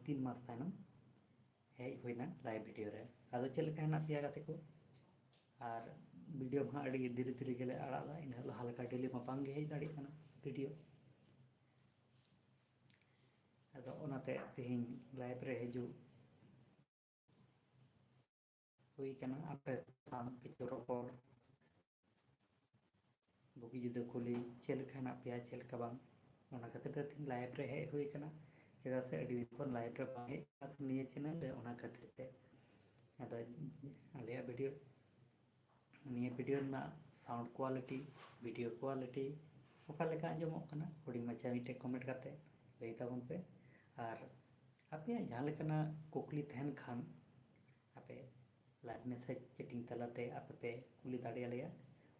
3 मास तायनम hedge होना live video रे आदो चेक लेका हेना पिया गाते को और वीडियो हाँ अड़ी धीरे धीरे गेले आड़ा इन हल्का डेली मा बांगे हेज दाड़ी कना वीडियो आदो ओनाते तेहिं लाइव रे हेजू हुई कना आपे साम किछु रोपड़ बुगी जुदा कुली चेक लेका हेना पिया चेक लेका बांग ओना खातिर ते तेहिं लाइव रे हेज हुई कना चेदा से अड़ी कोन लाइव रे बांग हेज निये चैनल रे ओना खातिर ते आदो आलिया वीडियो निये वीडियो ना साउंड क्वालिटी वीडियो क्वालिटी ओका लेका आंजमोग कना हुडिंग माछा मिटे कमेंट करते लई ताबन पे और आपे जहां लेकना कुकली तहन खान आपे लाइव मैसेज चैटिंग तलाते आपे पे कुली दाड़ी आलेया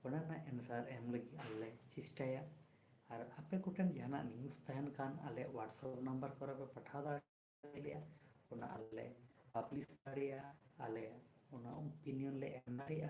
ओना ना आंसर एम लगी आले चेष्टाया और आपे कोटन जहाना न्यूज़ तहन खान आले व्हाट्सएप नंबर पर पे पठा दाड़िया ओना आले पब्लिश दाड़िया आले ओना ओपिनियन ले एम दाड़िया